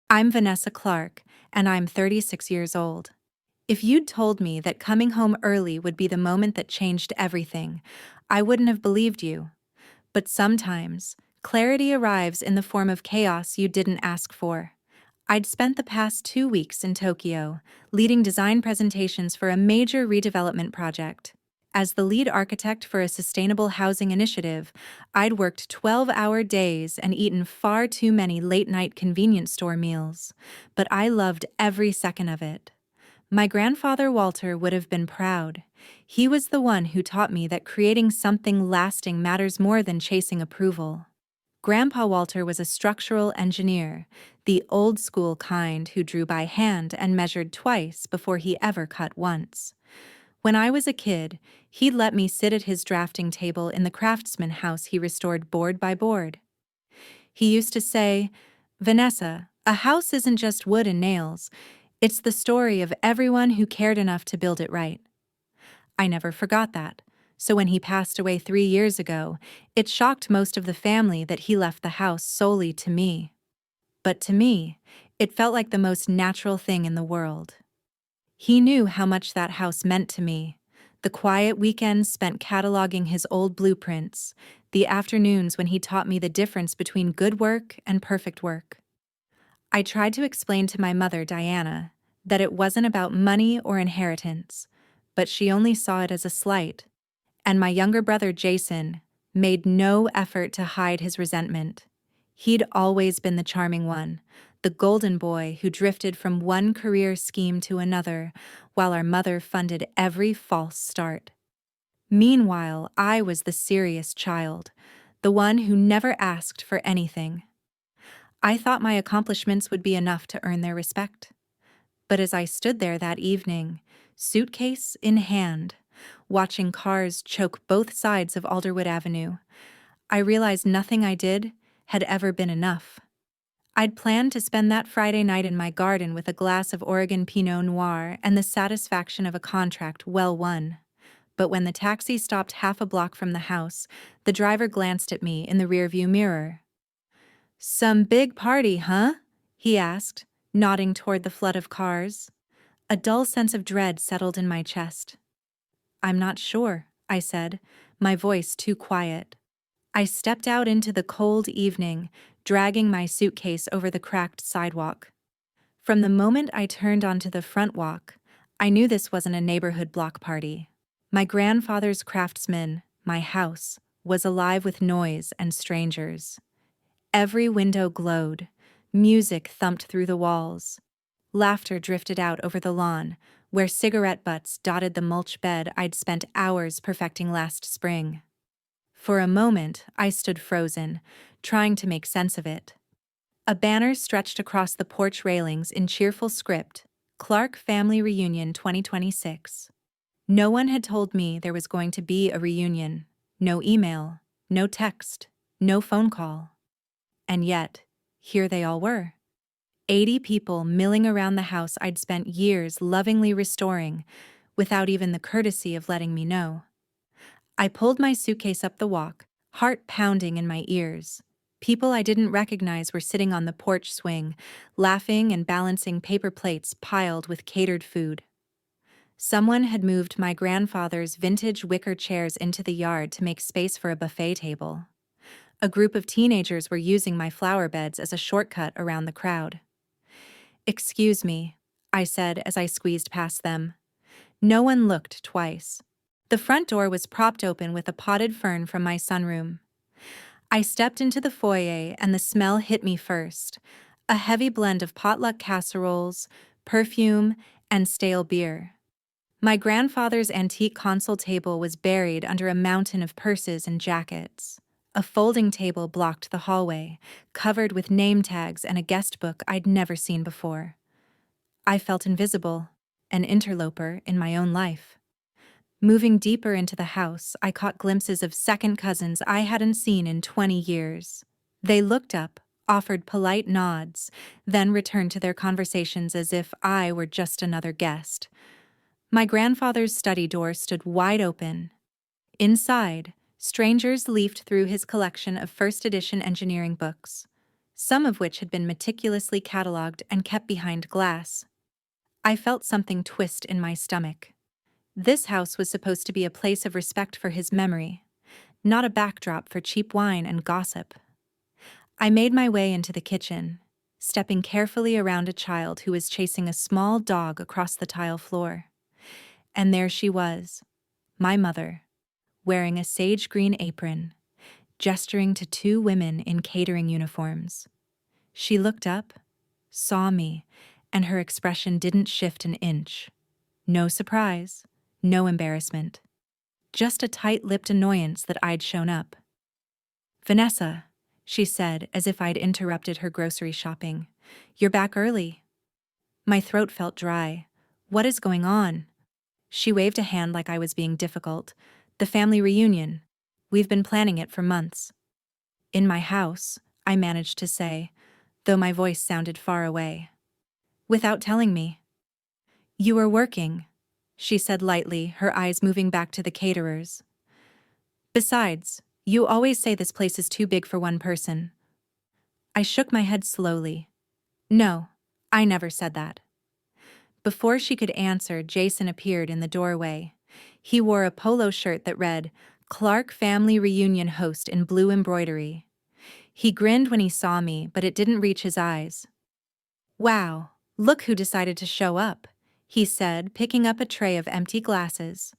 I'm Vanessa Clark, and I'm 36 years old. If you'd told me that coming home early would be the moment that changed everything, I wouldn't have believed you. But sometimes, clarity arrives in the form of chaos you didn't ask for. I'd spent the past 2 weeks in Tokyo, leading design presentations for a major redevelopment project. As the lead architect for a sustainable housing initiative, I'd worked 12-hour days and eaten far too many late-night convenience store meals. But I loved every second of it. My grandfather Walter would have been proud. He was the one who taught me that creating something lasting matters more than chasing approval. Grandpa Walter was a structural engineer, the old-school kind who drew by hand and measured twice before he ever cut once. When I was a kid, he'd let me sit at his drafting table in the Craftsman house he restored board by board. He used to say, "Vanessa, a house isn't just wood and nails. It's the story of everyone who cared enough to build it right." I never forgot that. So when he passed away 3 years ago, it shocked most of the family that he left the house solely to me. But to me, it felt like the most natural thing in the world. He knew how much that house meant to me. The quiet weekends spent cataloging his old blueprints, the afternoons when he taught me the difference between good work and perfect work. I tried to explain to my mother, Diana, that it wasn't about money or inheritance, but she only saw it as a slight. And my younger brother, Jason, made no effort to hide his resentment. He'd always been the charming one, the golden boy who drifted from one career scheme to another, while our mother funded every false start. Meanwhile, I was the serious child, the one who never asked for anything. I thought my accomplishments would be enough to earn their respect. But as I stood there that evening, suitcase in hand, watching cars choke both sides of Alderwood Avenue, I realized nothing I did had ever been enough. I'd planned to spend that Friday night in my garden with a glass of Oregon Pinot Noir and the satisfaction of a contract well won. But when the taxi stopped half a block from the house, the driver glanced at me in the rearview mirror. "Some big party, huh?" he asked, nodding toward the flood of cars. A dull sense of dread settled in my chest. "I'm not sure," I said, my voice too quiet. I stepped out into the cold evening, dragging my suitcase over the cracked sidewalk. From the moment I turned onto the front walk, I knew this wasn't a neighborhood block party. My grandfather's Craftsman, my house, was alive with noise and strangers. Every window glowed, music thumped through the walls. Laughter drifted out over the lawn, where cigarette butts dotted the mulch bed I'd spent hours perfecting last spring. For a moment, I stood frozen, trying to make sense of it. A banner stretched across the porch railings in cheerful script, "Clark Family Reunion 2026. No one had told me there was going to be a reunion. No email, no text, no phone call. And yet, here they all were. 80 people milling around the house I'd spent years lovingly restoring, without even the courtesy of letting me know. I pulled my suitcase up the walk, heart pounding in my ears. People I didn't recognize were sitting on the porch swing, laughing and balancing paper plates piled with catered food. Someone had moved my grandfather's vintage wicker chairs into the yard to make space for a buffet table. A group of teenagers were using my flower beds as a shortcut around the crowd. "Excuse me," I said as I squeezed past them. No one looked twice. The front door was propped open with a potted fern from my sunroom. I stepped into the foyer and the smell hit me first, a heavy blend of potluck casseroles, perfume, and stale beer. My grandfather's antique console table was buried under a mountain of purses and jackets. A folding table blocked the hallway, covered with name tags and a guest book I'd never seen before. I felt invisible, an interloper in my own life. Moving deeper into the house, I caught glimpses of second cousins I hadn't seen in 20 years. They looked up, offered polite nods, then returned to their conversations as if I were just another guest. My grandfather's study door stood wide open. Inside, strangers leafed through his collection of first-edition engineering books. some of which had been meticulously catalogued and kept behind glass. I felt something twist in my stomach. This house was supposed to be a place of respect for his memory, not a backdrop for cheap wine and gossip. I made my way into the kitchen, stepping carefully around a child who was chasing a small dog across the tile floor. And there she was, my mother, wearing a sage green apron, gesturing to two women in catering uniforms. She looked up, saw me, and her expression didn't shift an inch. No surprise, no embarrassment. Just a tight-lipped annoyance that I'd shown up. "Vanessa," she said as if I'd interrupted her grocery shopping. "You're back early." My throat felt dry. "What is going on?" She waved a hand like I was being difficult. "The family reunion. We've been planning it for months." "In my house," I managed to say, though my voice sounded far away. "Without telling me." "You were working," she said lightly, her eyes moving back to the caterers. "Besides, you always say this place is too big for one person." I shook my head slowly. "No, I never said that." Before she could answer, Jason appeared in the doorway. He wore a polo shirt that read, "Clark Family Reunion Host" in blue embroidery. He grinned when he saw me, but it didn't reach his eyes. "Wow, look who decided to show up," he said, picking up a tray of empty glasses.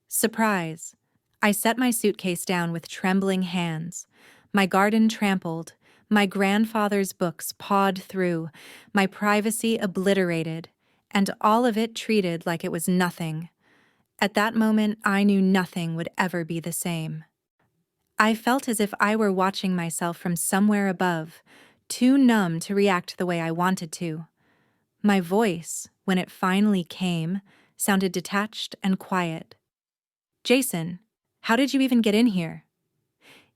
"Surprise." I set my suitcase down with trembling hands. My garden trampled, my grandfather's books pawed through, my privacy obliterated, and all of it treated like it was nothing. At that moment, I knew nothing would ever be the same. I felt as if I were watching myself from somewhere above, too numb to react the way I wanted to. My voice, when it finally came, sounded detached and quiet. "Jason, how did you even get in here?"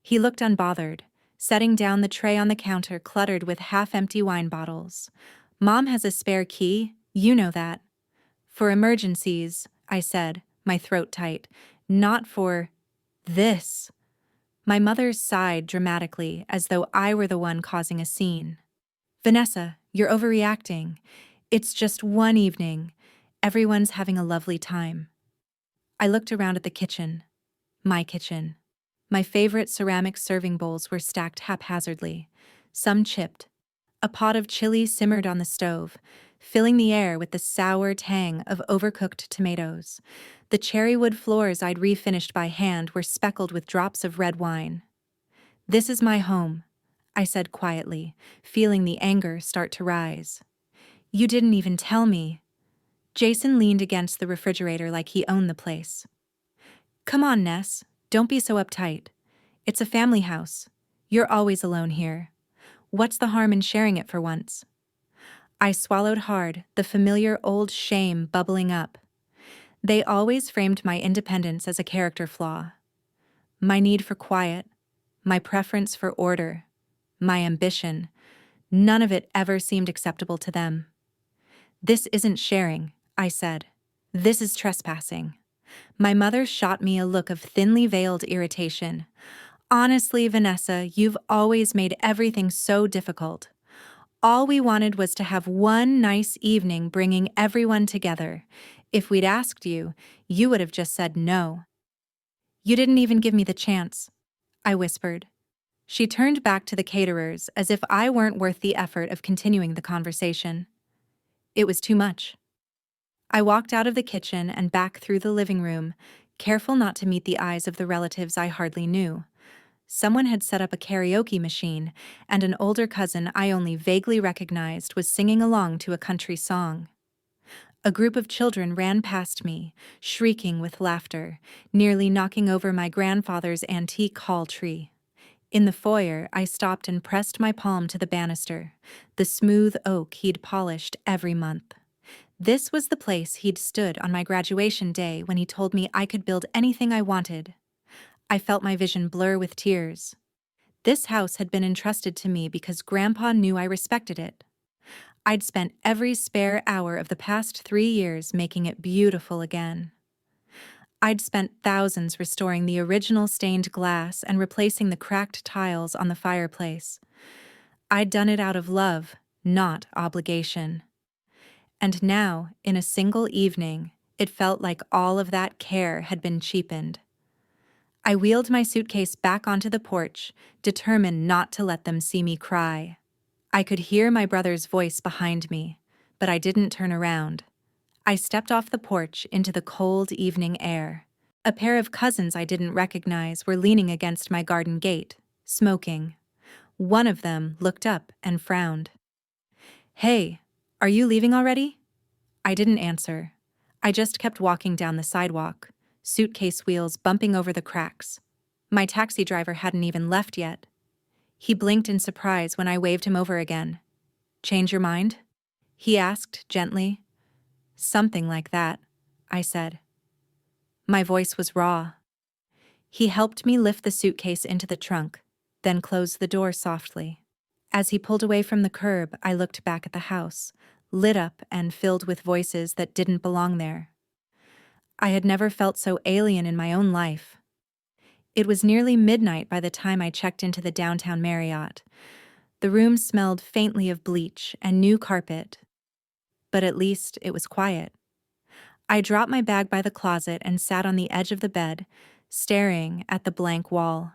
He looked unbothered, setting down the tray on the counter cluttered with half-empty wine bottles. "Mom has a spare key, you know that." "For emergencies," I said, my throat tight. "Not for this." My mother sighed dramatically, as though I were the one causing a scene. "Vanessa, you're overreacting. It's just one evening. Everyone's having a lovely time." I looked around at the kitchen. My kitchen. My favorite ceramic serving bowls were stacked haphazardly, some chipped. A pot of chili simmered on the stove, filling the air with the sour tang of overcooked tomatoes. The cherry wood floors I'd refinished by hand were speckled with drops of red wine. "This is my home," I said quietly, feeling the anger start to rise. "You didn't even tell me." Jason leaned against the refrigerator like he owned the place. "Come on, Ness, don't be so uptight. It's a family house. You're always alone here. What's the harm in sharing it for once?" I swallowed hard, the familiar old shame bubbling up. They always framed my independence as a character flaw. My need for quiet, my preference for order, my ambition, none of it ever seemed acceptable to them. "This isn't sharing," I said. "This is trespassing." My mother shot me a look of thinly veiled irritation. "Honestly, Vanessa, you've always made everything so difficult. All we wanted was to have one nice evening bringing everyone together. If we'd asked you, you would have just said no." "You didn't even give me the chance," I whispered. She turned back to the caterers as if I weren't worth the effort of continuing the conversation. It was too much. I walked out of the kitchen and back through the living room, careful not to meet the eyes of the relatives I hardly knew. Someone had set up a karaoke machine, and an older cousin I only vaguely recognized was singing along to a country song. A group of children ran past me, shrieking with laughter, nearly knocking over my grandfather's antique hall tree. In the foyer, I stopped and pressed my palm to the banister, the smooth oak he'd polished every month. This was the place he'd stood on my graduation day when he told me I could build anything I wanted. I felt my vision blur with tears. This house had been entrusted to me because Grandpa knew I respected it. I'd spent every spare hour of the past 3 years making it beautiful again. I'd spent thousands restoring the original stained glass and replacing the cracked tiles on the fireplace. I'd done it out of love, not obligation. And now, in a single evening, it felt like all of that care had been cheapened. I wheeled my suitcase back onto the porch, determined not to let them see me cry. I could hear my brother's voice behind me, but I didn't turn around. I stepped off the porch into the cold evening air. A pair of cousins I didn't recognize were leaning against my garden gate, smoking. One of them looked up and frowned. "Hey, are you leaving already?" I didn't answer. I just kept walking down the sidewalk, suitcase wheels bumping over the cracks. My taxi driver hadn't even left yet. He blinked in surprise when I waved him over again. "Change your mind?" he asked gently. "Something like that," I said. My voice was raw. He helped me lift the suitcase into the trunk, then closed the door softly. As he pulled away from the curb, I looked back at the house, lit up and filled with voices that didn't belong there. I had never felt so alien in my own life. It was nearly midnight by the time I checked into the downtown Marriott. The room smelled faintly of bleach and new carpet, but at least it was quiet. I dropped my bag by the closet and sat on the edge of the bed, staring at the blank wall.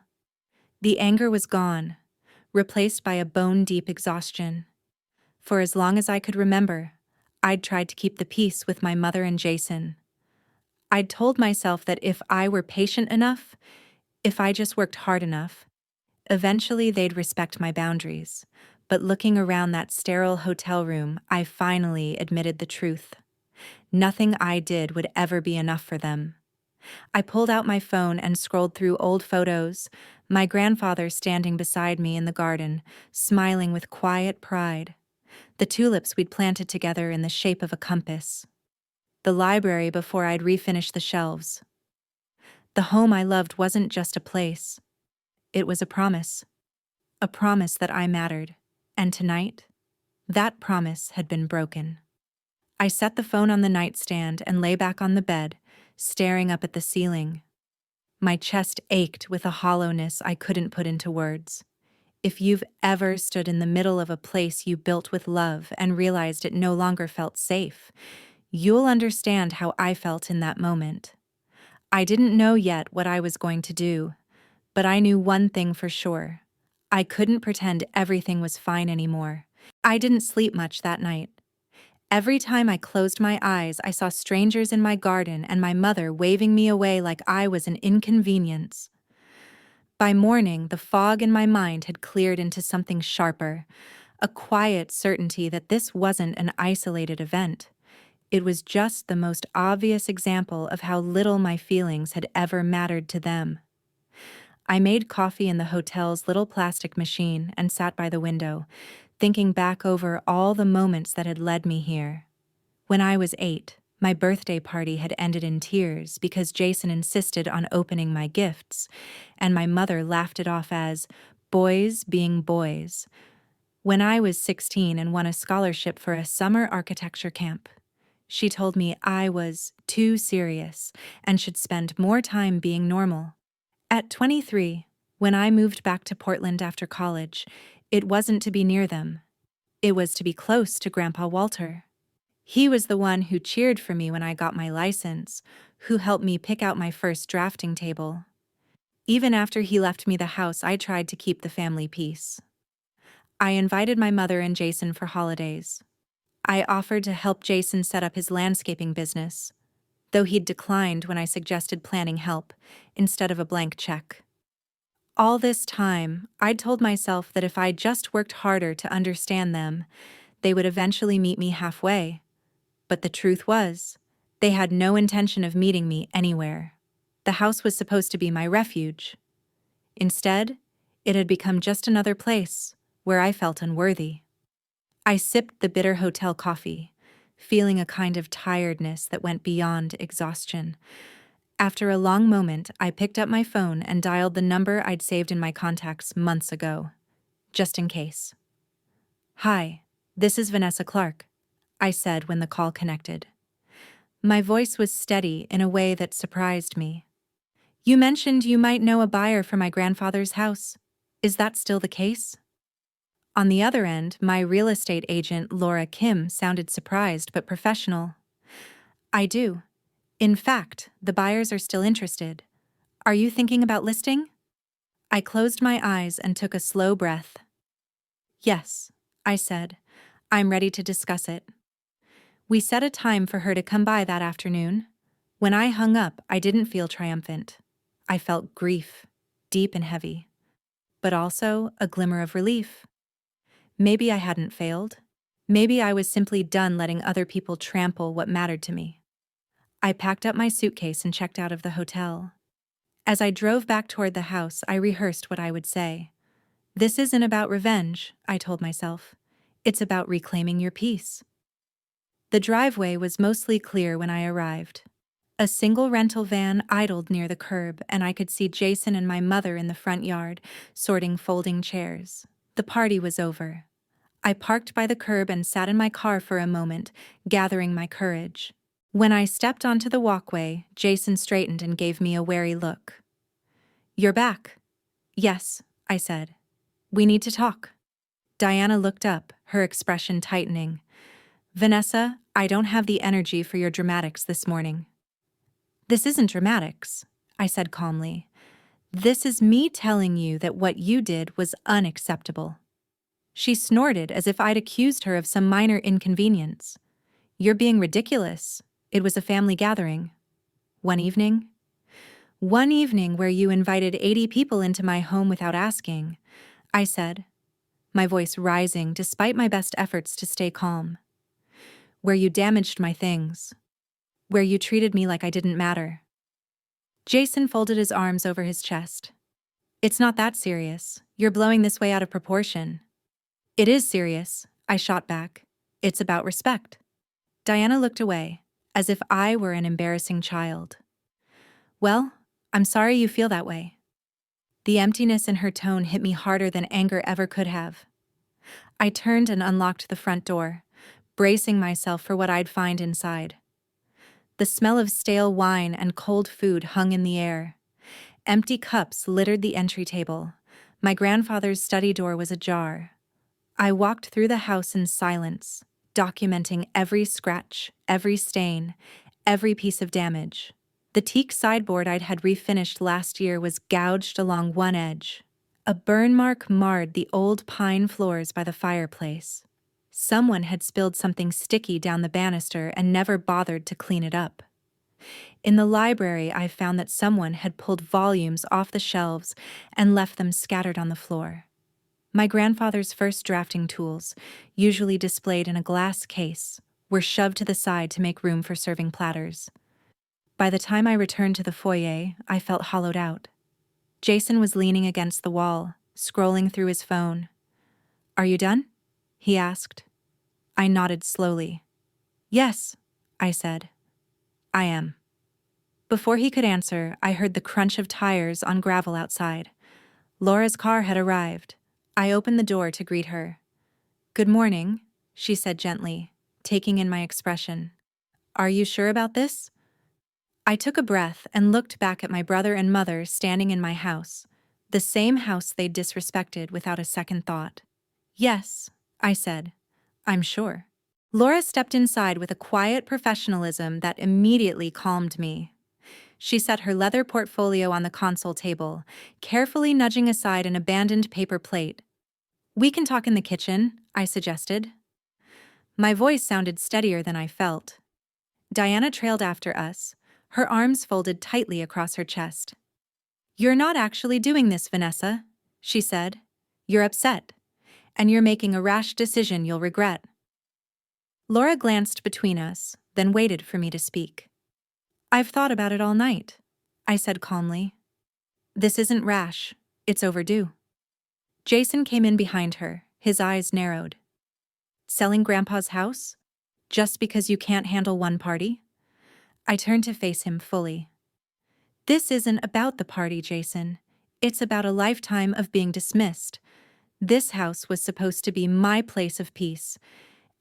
The anger was gone, replaced by a bone-deep exhaustion. For as long as I could remember, I'd tried to keep the peace with my mother and Jason. I'd told myself that if I were patient enough, if I just worked hard enough, eventually they'd respect my boundaries. But looking around that sterile hotel room, I finally admitted the truth. Nothing I did would ever be enough for them. I pulled out my phone and scrolled through old photos, my grandfather standing beside me in the garden, smiling with quiet pride. The tulips we'd planted together in the shape of a compass. The library before I'd refinished the shelves. The home I loved wasn't just a place. It was a promise. A promise that I mattered. And tonight, that promise had been broken. I set the phone on the nightstand and lay back on the bed, staring up at the ceiling. My chest ached with a hollowness I couldn't put into words. If you've ever stood in the middle of a place you built with love and realized it no longer felt safe, you'll understand how I felt in that moment. I didn't know yet what I was going to do, but I knew one thing for sure. I couldn't pretend everything was fine anymore. I didn't sleep much that night. Every time I closed my eyes, I saw strangers in my garden and my mother waving me away like I was an inconvenience. By morning, the fog in my mind had cleared into something sharper, a quiet certainty that this wasn't an isolated event. It was just the most obvious example of how little my feelings had ever mattered to them. I made coffee in the hotel's little plastic machine and sat by the window, thinking back over all the moments that had led me here. When I was 8, my birthday party had ended in tears because Jason insisted on opening my gifts, and my mother laughed it off as boys being boys. When I was 16 and won a scholarship for a summer architecture camp, she told me I was too serious and should spend more time being normal. At 23, when I moved back to Portland after college, it wasn't to be near them. It was to be close to Grandpa Walter. He was the one who cheered for me when I got my license, who helped me pick out my first drafting table. Even after he left me the house, I tried to keep the family peace. I invited my mother and Jason for holidays. I offered to help Jason set up his landscaping business, though he'd declined when I suggested planning help instead of a blank check. All this time, I'd told myself that if I just worked harder to understand them, they would eventually meet me halfway. But the truth was, they had no intention of meeting me anywhere. The house was supposed to be my refuge. Instead, it had become just another place where I felt unworthy. I sipped the bitter hotel coffee, feeling a kind of tiredness that went beyond exhaustion. After a long moment, I picked up my phone and dialed the number I'd saved in my contacts months ago, just in case. "Hi, this is Vanessa Clark," I said when the call connected. My voice was steady in a way that surprised me. "You mentioned you might know a buyer for my grandfather's house. Is that still the case?" On the other end, my real estate agent, Laura Kim, sounded surprised but professional. I do. In fact, the buyers are still interested. Are you thinking about listing? I closed my eyes and took a slow breath. Yes, I said. I'm ready to discuss it. We set a time for her to come by that afternoon. When I hung up, I didn't feel triumphant. I felt grief, deep and heavy, but also a glimmer of relief. Maybe I hadn't failed. Maybe I was simply done letting other people trample what mattered to me. I packed up my suitcase and checked out of the hotel. As I drove back toward the house, I rehearsed what I would say. This isn't about revenge, I told myself. It's about reclaiming your peace. The driveway was mostly clear when I arrived. A single rental van idled near the curb, and I could see Jason and my mother in the front yard, sorting folding chairs. The party was over. I parked by the curb and sat in my car for a moment, gathering my courage. When I stepped onto the walkway, Jason straightened and gave me a wary look. You're back. Yes, I said. We need to talk. Diana looked up, her expression tightening. Vanessa, I don't have the energy for your dramatics this morning. This isn't dramatics, I said calmly. This is me telling you that what you did was unacceptable. She snorted as if I'd accused her of some minor inconvenience. You're being ridiculous. It was a family gathering. One evening? One evening where you invited 80 people into my home without asking, I said, my voice rising despite my best efforts to stay calm. Where you damaged my things. Where you treated me like I didn't matter. Jason folded his arms over his chest. It's not that serious. You're blowing this way out of proportion. It is serious, I shot back. It's about respect. Diana looked away, as if I were an embarrassing child. Well, I'm sorry you feel that way. The emptiness in her tone hit me harder than anger ever could have. I turned and unlocked the front door, bracing myself for what I'd find inside. The smell of stale wine and cold food hung in the air. Empty cups littered the entry table. My grandfather's study door was ajar. I walked through the house in silence, documenting every scratch, every stain, every piece of damage. The teak sideboard I'd had refinished last year was gouged along one edge. A burn mark marred the old pine floors by the fireplace. Someone had spilled something sticky down the banister and never bothered to clean it up. In the library, I found that someone had pulled volumes off the shelves and left them scattered on the floor. My grandfather's first drafting tools, usually displayed in a glass case, were shoved to the side to make room for serving platters. By the time I returned to the foyer, I felt hollowed out. Jason was leaning against the wall, scrolling through his phone. Are you done? He asked. I nodded slowly. Yes, I said. I am. Before he could answer, I heard the crunch of tires on gravel outside. Laura's car had arrived. I opened the door to greet her. Good morning, she said gently, taking in my expression. Are you sure about this? I took a breath and looked back at my brother and mother standing in my house, the same house they'd disrespected without a second thought. Yes, I said. I'm sure. Laura stepped inside with a quiet professionalism that immediately calmed me. She set her leather portfolio on the console table, carefully nudging aside an abandoned paper plate. We can talk in the kitchen, I suggested. My voice sounded steadier than I felt. Diana trailed after us, her arms folded tightly across her chest. You're not actually doing this, Vanessa, she said. You're upset, and you're making a rash decision you'll regret. Laura glanced between us, then waited for me to speak. I've thought about it all night, I said calmly. This isn't rash, it's overdue. Jason came in behind her, his eyes narrowed. Selling Grandpa's house? Just because you can't handle one party? I turned to face him fully. This isn't about the party, Jason. It's about a lifetime of being dismissed. This house was supposed to be my place of peace,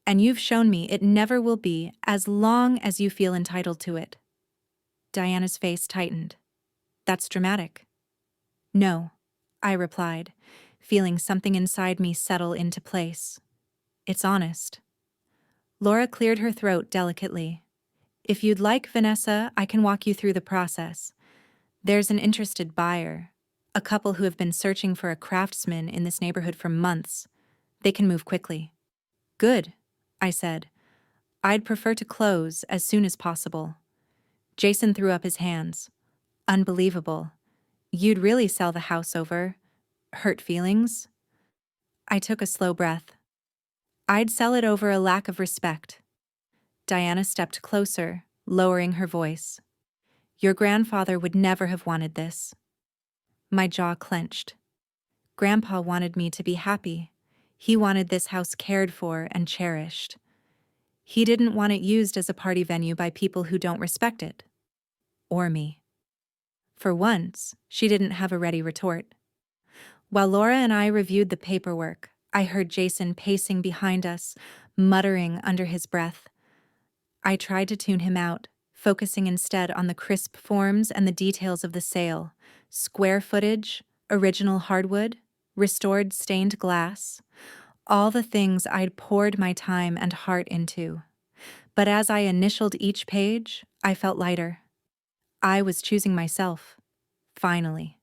and you've shown me it never will be as long as you feel entitled to it. Diana's face tightened. That's dramatic. No, I replied, feeling something inside me settle into place. It's honest. Laura cleared her throat delicately. If you'd like, Vanessa, I can walk you through the process. There's an interested buyer, a couple who have been searching for a craftsman in this neighborhood for months. They can move quickly. Good, I said. I'd prefer to close as soon as possible. Jason threw up his hands. Unbelievable. You'd really sell the house over hurt feelings? I took a slow breath. I'd sell it over a lack of respect. Diana stepped closer, lowering her voice. Your grandfather would never have wanted this. My jaw clenched. Grandpa wanted me to be happy. He wanted this house cared for and cherished. He didn't want it used as a party venue by people who don't respect it. Or me. For once, she didn't have a ready retort. While Laura and I reviewed the paperwork, I heard Jason pacing behind us, muttering under his breath. I tried to tune him out, focusing instead on the crisp forms and the details of the sale: square footage, original hardwood, restored stained glass, all the things I'd poured my time and heart into. But as I initialed each page, I felt lighter. I was choosing myself. Finally.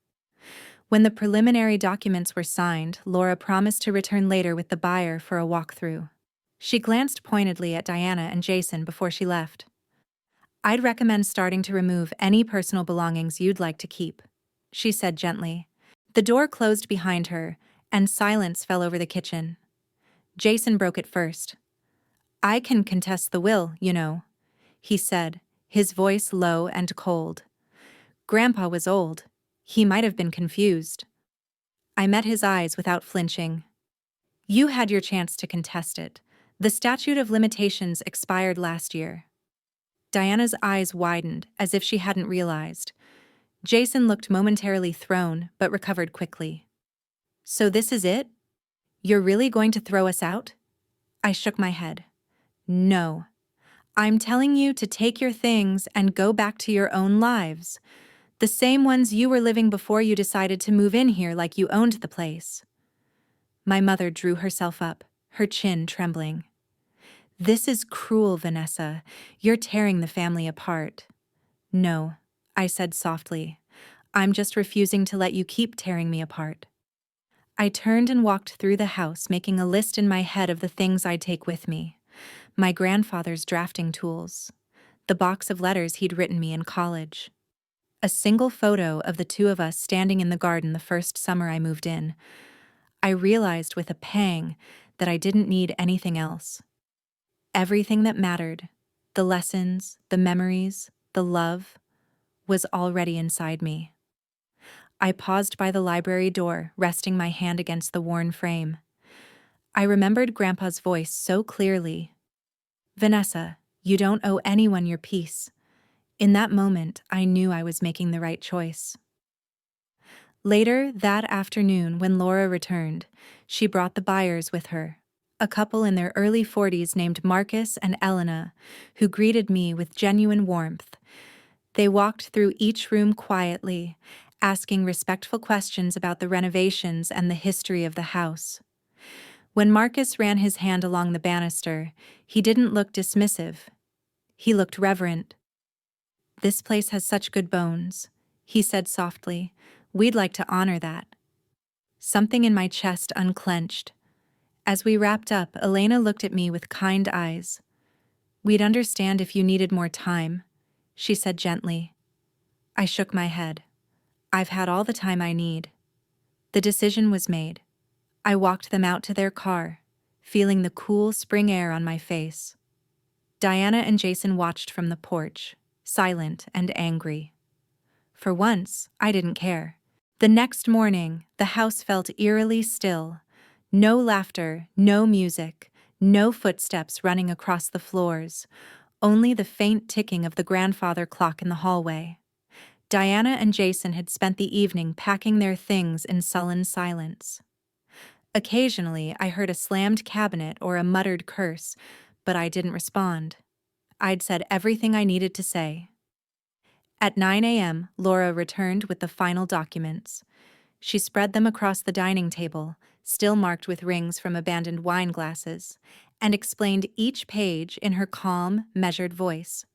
When the preliminary documents were signed, Laura promised to return later with the buyer for a walkthrough. She glanced pointedly at Diana and Jason before she left. I'd recommend starting to remove any personal belongings you'd like to keep, she said gently. The door closed behind her, and silence fell over the kitchen. Jason broke it first. I can contest the will, you know, he said, his voice low and cold. Grandpa was old. He might have been confused. I met his eyes without flinching. You had your chance to contest it. The statute of limitations expired last year. Diana's eyes widened, as if she hadn't realized. Jason looked momentarily thrown, but recovered quickly. So this is it? You're really going to throw us out? I shook my head. No. I'm telling you to take your things and go back to your own lives. The same ones you were living before you decided to move in here like you owned the place. My mother drew herself up, her chin trembling. This is cruel, Vanessa. You're tearing the family apart. No, I said softly. I'm just refusing to let you keep tearing me apart. I turned and walked through the house, making a list in my head of the things I'd take with me. My grandfather's drafting tools. The box of letters he'd written me in college. A single photo of the two of us standing in the garden the first summer I moved in. I realized with a pang that I didn't need anything else. Everything that mattered, the lessons, the memories, the love, was already inside me. I paused by the library door, resting my hand against the worn frame. I remembered Grandpa's voice so clearly. Vanessa, you don't owe anyone your peace. In that moment, I knew I was making the right choice. Later that afternoon, when Laura returned, she brought the buyers with her, a couple in their early 40s named Marcus and Elena, who greeted me with genuine warmth. They walked through each room quietly, asking respectful questions about the renovations and the history of the house. When Marcus ran his hand along the banister, he didn't look dismissive. He looked reverent. This place has such good bones, he said softly. We'd like to honor that. Something in my chest unclenched. As we wrapped up, Elena looked at me with kind eyes. We'd understand if you needed more time, she said gently. I shook my head. I've had all the time I need. The decision was made. I walked them out to their car, feeling the cool spring air on my face. Diana and Jason watched from the porch, silent and angry. For once, I didn't care. The next morning, the house felt eerily still. No laughter, no music, no footsteps running across the floors, only the faint ticking of the grandfather clock in the hallway. Diana and Jason had spent the evening packing their things in sullen silence. Occasionally, I heard a slammed cabinet or a muttered curse, but I didn't respond. I'd said everything I needed to say. At 9 a.m., Laura returned with the final documents. She spread them across the dining table, still marked with rings from abandoned wine glasses, and explained each page in her calm, measured voice.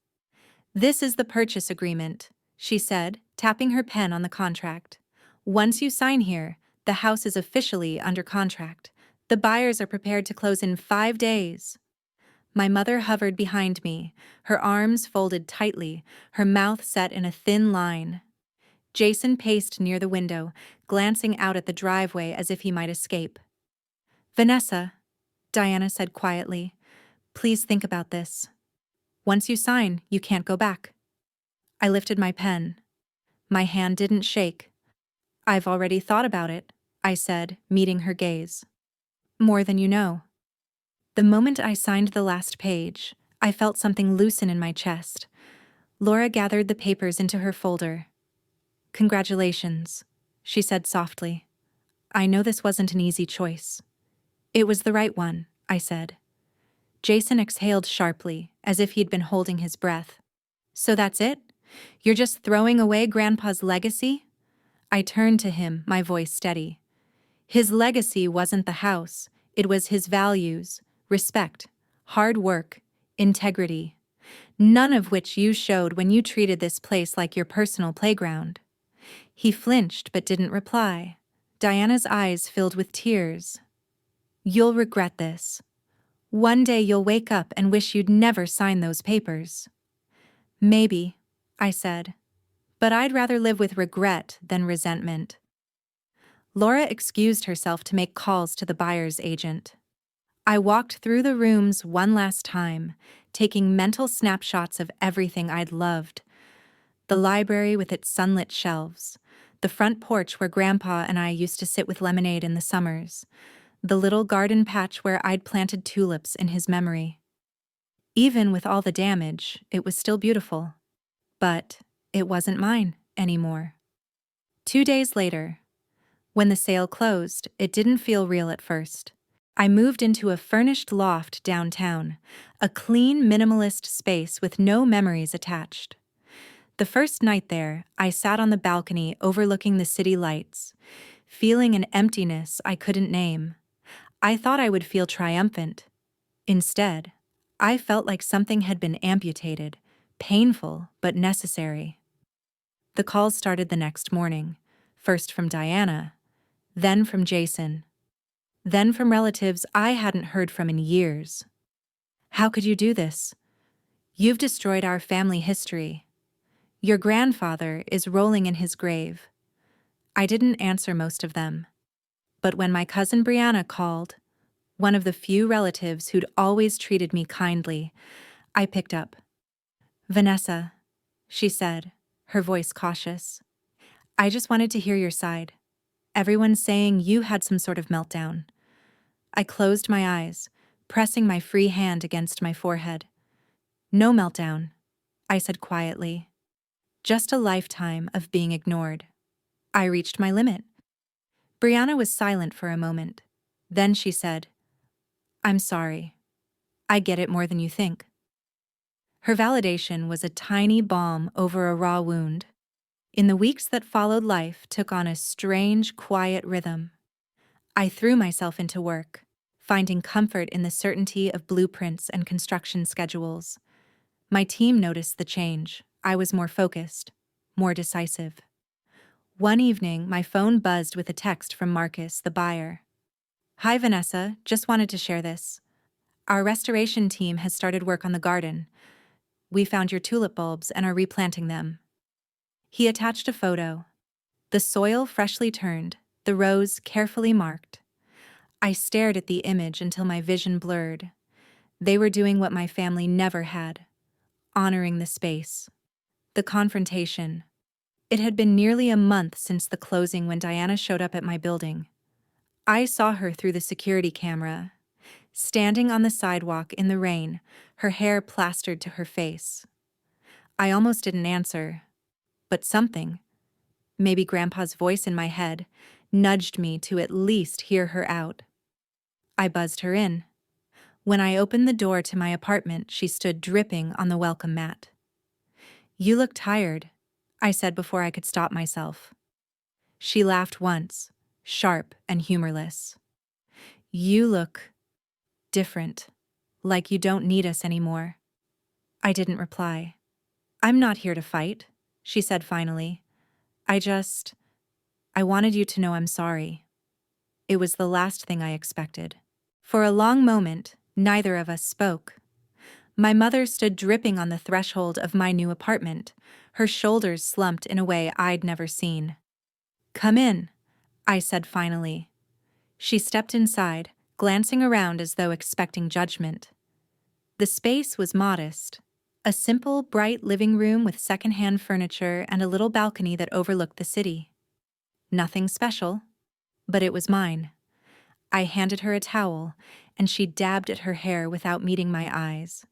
"This is the purchase agreement," she said, tapping her pen on the contract. "Once you sign here, the house is officially under contract. The buyers are prepared to close in 5 days." My mother hovered behind me, her arms folded tightly, her mouth set in a thin line. Jason paced near the window, glancing out at the driveway as if he might escape. "Vanessa," Diana said quietly, "please think about this. Once you sign, you can't go back." I lifted my pen. My hand didn't shake. "I've already thought about it," I said, meeting her gaze. "More than you know." The moment I signed the last page, I felt something loosen in my chest. Laura gathered the papers into her folder. "Congratulations," she said softly. "I know this wasn't an easy choice." "It was the right one," I said. Jason exhaled sharply, as if he'd been holding his breath. "So that's it? You're just throwing away Grandpa's legacy?" I turned to him, my voice steady. "His legacy wasn't the house, it was his values, respect, hard work, integrity. None of which you showed when you treated this place like your personal playground." He flinched but didn't reply. Diana's eyes filled with tears. "You'll regret this. One day you'll wake up and wish you'd never signed those papers." "Maybe," I said. "But I'd rather live with regret than resentment." Laura excused herself to make calls to the buyer's agent. I walked through the rooms one last time, taking mental snapshots of everything I'd loved. The library with its sunlit shelves, the front porch where Grandpa and I used to sit with lemonade in the summers, the little garden patch where I'd planted tulips in his memory. Even with all the damage, it was still beautiful. But it wasn't mine anymore. 2 days later, when the sale closed, it didn't feel real at first. I moved into a furnished loft downtown, a clean, minimalist space with no memories attached. The first night there, I sat on the balcony overlooking the city lights, feeling an emptiness I couldn't name. I thought I would feel triumphant. Instead, I felt like something had been amputated, painful but necessary. The calls started the next morning, first from Diana, then from Jason, then from relatives I hadn't heard from in years. "How could you do this? You've destroyed our family history. Your grandfather is rolling in his grave." I didn't answer most of them. But when my cousin Brianna called, one of the few relatives who'd always treated me kindly, I picked up. "Vanessa," she said, her voice cautious. "I just wanted to hear your side. Everyone's saying you had some sort of meltdown." I closed my eyes, pressing my free hand against my forehead. "No meltdown," I said quietly. "Just a lifetime of being ignored. I reached my limit." Brianna was silent for a moment. Then she said, "I'm sorry. I get it more than you think." Her validation was a tiny balm over a raw wound. In the weeks that followed, life took on a strange, quiet rhythm. I threw myself into work, finding comfort in the certainty of blueprints and construction schedules. My team noticed the change. I was more focused, more decisive. One evening, my phone buzzed with a text from Marcus, the buyer. "Hi, Vanessa, just wanted to share this. Our restoration team has started work on the garden. We found your tulip bulbs and are replanting them." He attached a photo. The soil freshly turned, the rows carefully marked. I stared at the image until my vision blurred. They were doing what my family never had, honoring the space. The confrontation. It had been nearly a month since the closing when Diana showed up at my building. I saw her through the security camera, standing on the sidewalk in the rain, her hair plastered to her face. I almost didn't answer, but something, maybe Grandpa's voice in my head, nudged me to at least hear her out. I buzzed her in. When I opened the door to my apartment, she stood dripping on the welcome mat. "You look tired," I said before I could stop myself. She laughed once, sharp and humorless. You look different, like you don't need us anymore. I didn't reply. I'm not here to fight, she said finally. I wanted you to know I'm sorry. It was the last thing I expected. For a long moment, neither of us spoke. My mother stood dripping on the threshold of my new apartment, her shoulders slumped in a way I'd never seen. Come in, I said finally. She stepped inside, glancing around as though expecting judgment. The space was modest. A simple, bright living room with secondhand furniture and a little balcony that overlooked the city. Nothing special, but it was mine. I handed her a towel, and she dabbed at her hair without meeting my eyes.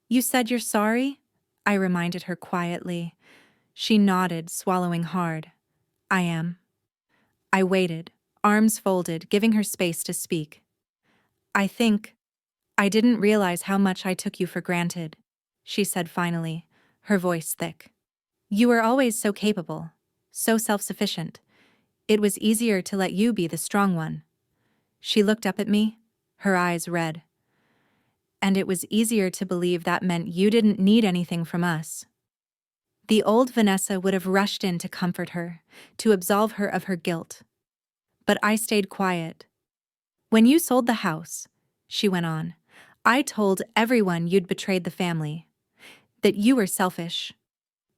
You said you're sorry? I reminded her quietly. She nodded, swallowing hard. I am. I waited, arms folded, giving her space to speak. I didn't realize how much I took you for granted, she said finally, her voice thick. You were always so capable, so self-sufficient. It was easier to let you be the strong one. She looked up at me, her eyes red. And it was easier to believe that meant you didn't need anything from us. The old Vanessa would have rushed in to comfort her, to absolve her of her guilt. But I stayed quiet. When you sold the house, she went on, I told everyone you'd betrayed the family, that you were selfish.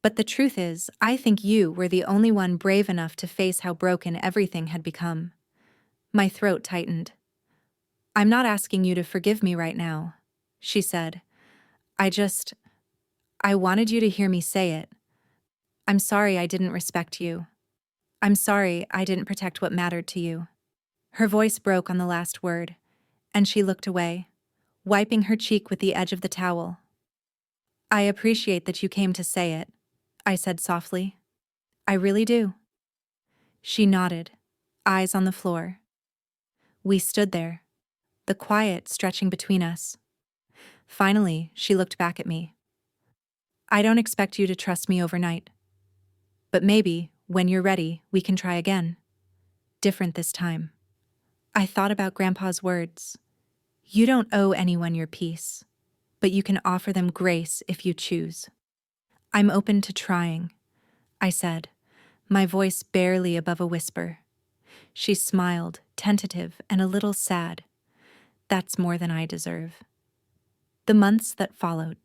But the truth is, I think you were the only one brave enough to face how broken everything had become. My throat tightened. I'm not asking you to forgive me right now, she said. I wanted you to hear me say it. I'm sorry I didn't respect you. I'm sorry I didn't protect what mattered to you. Her voice broke on the last word, and she looked away, wiping her cheek with the edge of the towel. I appreciate that you came to say it, I said softly. I really do. She nodded, eyes on the floor. We stood there, the quiet stretching between us. Finally, she looked back at me. I don't expect you to trust me overnight. But maybe, when you're ready, we can try again. Different this time. I thought about Grandpa's words. You don't owe anyone your peace, but you can offer them grace if you choose. I'm open to trying, I said, my voice barely above a whisper. She smiled, tentative and a little sad. That's more than I deserve. The months that followed.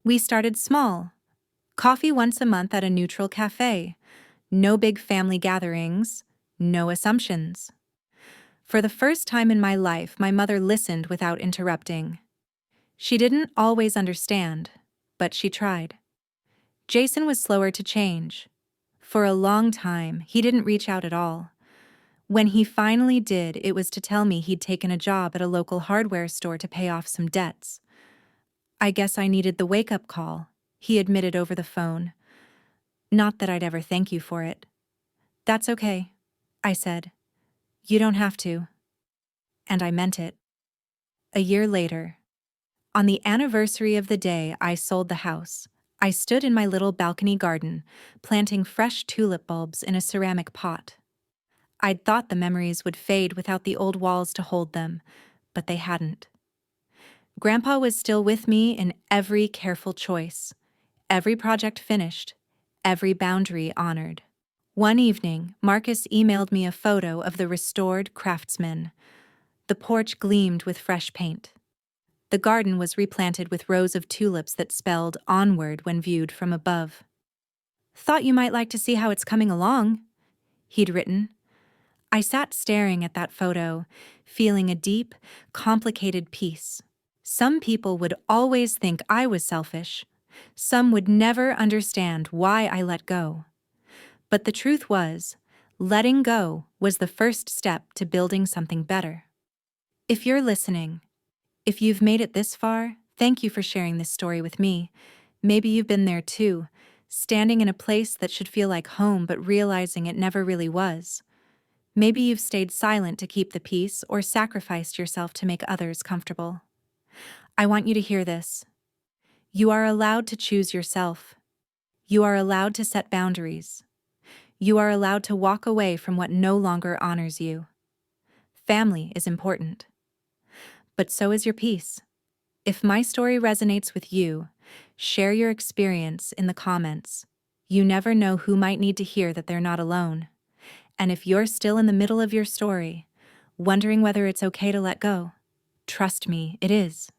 We started small. Coffee once a month at a neutral cafe. No big family gatherings. No assumptions. For the first time in my life, my mother listened without interrupting. She didn't always understand, but she tried. Jason was slower to change. For a long time, he didn't reach out at all. When he finally did, it was to tell me he'd taken a job at a local hardware store to pay off some debts. I guess I needed the wake-up call, he admitted over the phone. Not that I'd ever thank you for it. That's okay, I said. You don't have to. And I meant it. A year later, on the anniversary of the day I sold the house, I stood in my little balcony garden, planting fresh tulip bulbs in a ceramic pot. I'd thought the memories would fade without the old walls to hold them, but they hadn't. Grandpa was still with me in every careful choice, every project finished, every boundary honored. One evening, Marcus emailed me a photo of the restored Craftsman. The porch gleamed with fresh paint. The garden was replanted with rows of tulips that spelled onward when viewed from above. Thought you might like to see how it's coming along, he'd written. I sat staring at that photo, feeling a deep, complicated peace. Some people would always think I was selfish. Some would never understand why I let go. But the truth was, letting go was the first step to building something better. If you're listening, if you've made it this far, thank you for sharing this story with me. Maybe you've been there too, standing in a place that should feel like home but realizing it never really was. Maybe you've stayed silent to keep the peace or sacrificed yourself to make others comfortable. I want you to hear this. You are allowed to choose yourself. You are allowed to set boundaries. You are allowed to walk away from what no longer honors you. Family is important. But so is your peace. If my story resonates with you, share your experience in the comments. You never know who might need to hear that they're not alone. And if you're still in the middle of your story, wondering whether it's okay to let go, trust me, it is.